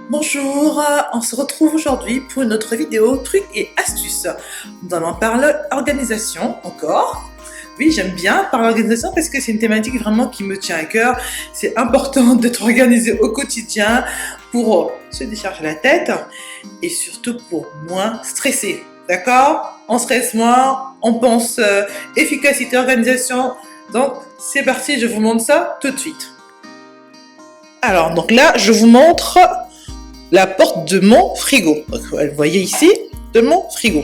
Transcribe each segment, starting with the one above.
Bonjour, on se retrouve aujourd'hui pour une autre vidéo trucs et astuces. Nous allons parler organisation encore. Oui, j'aime bien parler organisation parce que c'est une thématique vraiment qui me tient à cœur. C'est important d'être organisé au quotidien pour se décharger la tête et surtout pour moins stresser. D'accord? On stresse moins, on pense efficacité, organisation. Donc, c'est parti, je vous montre ça tout de suite. Alors, donc là, je vous montre la porte de mon frigo. Donc, vous voyez ici, de mon frigo.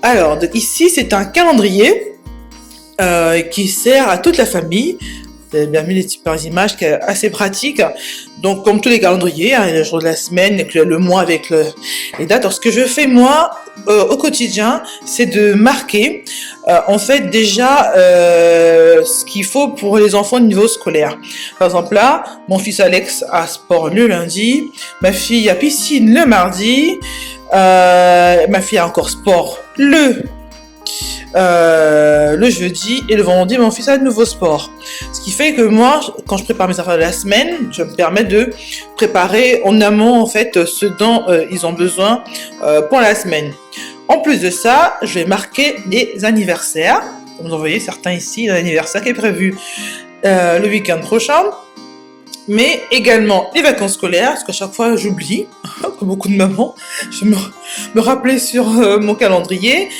Alors, ici, c'est un calendrier qui sert à toute la famille. Vous avez bien vu les super images, qui est assez pratique. Donc, comme tous les calendriers, hein, les jours de la semaine, le mois avec les dates. Alors, ce que je fais, moi, au quotidien, c'est de marquer, en fait, déjà, ce qu'il faut pour les enfants au niveau scolaire. Par exemple, là, mon fils Alex a sport le lundi, ma fille a piscine le mardi, ma fille a encore sport le jeudi, et le vendredi mon fils a de nouveau sport. Ce qui fait que moi, quand je prépare mes affaires de la semaine, je me permets de préparer en amont en fait ce dont ils ont besoin pour la semaine. En plus de ça, je vais marquer les anniversaires. Comme vous voyez certains ici, l'anniversaire qui est prévu le week-end prochain. Mais également les vacances scolaires, parce qu'à chaque fois j'oublie, comme beaucoup de mamans, je vais me rappeler sur mon calendrier.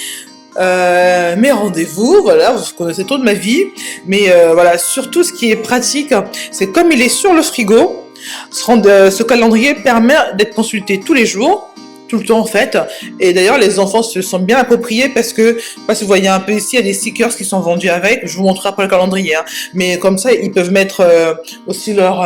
Mes rendez-vous, voilà, vous connaissez tout de ma vie, mais voilà, surtout ce qui est pratique, c'est comme il est sur le frigo, ce calendrier permet d'être consulté tous les jours, tout le temps en fait, et d'ailleurs les enfants se sont bien appropriés parce que, si vous voyez un peu ici, il y a des stickers qui sont vendus avec, je vous montrerai après le calendrier, hein. Mais comme ça ils peuvent mettre aussi leur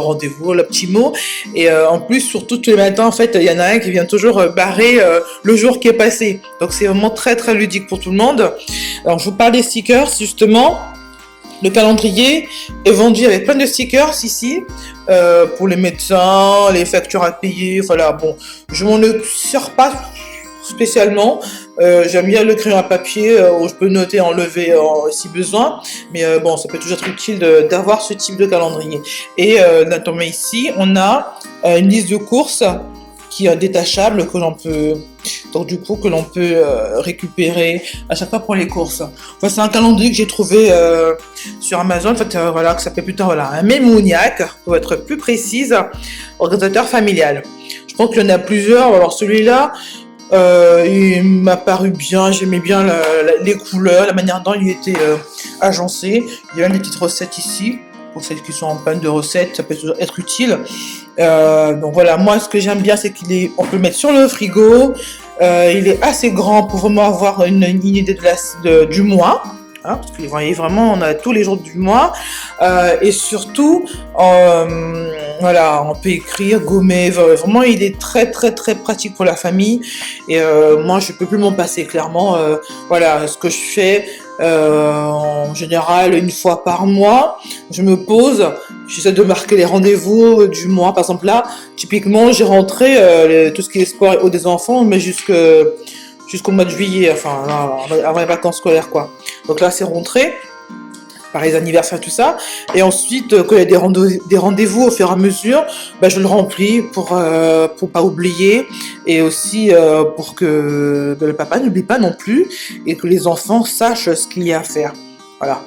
rendez-vous, le petit mot, et en plus surtout tous les matins en fait il y en a un qui vient toujours barrer le jour qui est passé, donc c'est vraiment très très ludique pour tout le monde. Alors je vous parle des stickers justement. Le calendrier est vendu avec plein de stickers ici, pour les médecins, les factures à payer, voilà, bon, je m'en sers pas spécialement, j'aime bien le crayon à papier, où je peux noter, enlever si besoin, mais bon, ça peut toujours être utile d'avoir ce type de calendrier. Et notamment ici, on a une liste de courses qui est détachable, que l'on peut récupérer à chaque fois pour les courses. Enfin, c'est un calendrier que j'ai trouvé sur Amazon, en fait, voilà, que ça s'appelle plutôt voilà, un Mémoniac, pour être plus précise, organisateur familial. Je pense qu'il y en a plusieurs. Alors celui-là, il m'a paru bien, j'aimais bien les couleurs, la manière dont il était agencé. Il y a même des petites recettes ici. Pour celles qui sont en panne de recettes, ça peut toujours être utile. Donc voilà, moi ce que j'aime bien, c'est on peut le mettre sur le frigo. Il est assez grand pour vraiment avoir une idée du mois. Hein, parce que vous voyez vraiment, on a tous les jours du mois. Et surtout, voilà, on peut écrire, gommer. Vraiment, il est très très très pratique pour la famille. Et moi, je peux plus m'en passer, clairement. Voilà, ce que je fais. En général, une fois par mois, je me pose, j'essaie de marquer les rendez-vous du mois. Par exemple là, typiquement, j'ai rentré tout ce qui est sport et eau des enfants, mais jusqu'au mois de juillet, enfin avant les vacances scolaires quoi. Donc là, c'est rentré par les anniversaires, tout ça. Et ensuite, quand il y a des rendez-vous au fur et à mesure, je le remplis pour pas oublier, et aussi pour que le papa n'oublie pas non plus, et que les enfants sachent ce qu'il y a à faire. Voilà.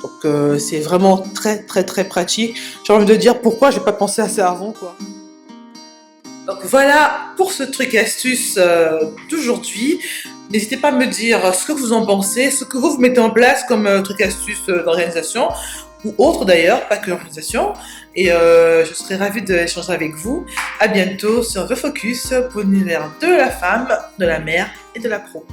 Donc c'est vraiment très très très pratique. J'ai envie de dire pourquoi j'ai pas pensé à ça avant, quoi. Donc voilà pour ce truc astuce d'aujourd'hui. N'hésitez pas à me dire ce que vous en pensez, ce que vous mettez en place comme truc astuce d'organisation, ou autre d'ailleurs, pas que l'organisation. Et je serai ravie d'échanger avec vous. À bientôt sur The Focus pour l'univers de la femme, de la mère et de la pro.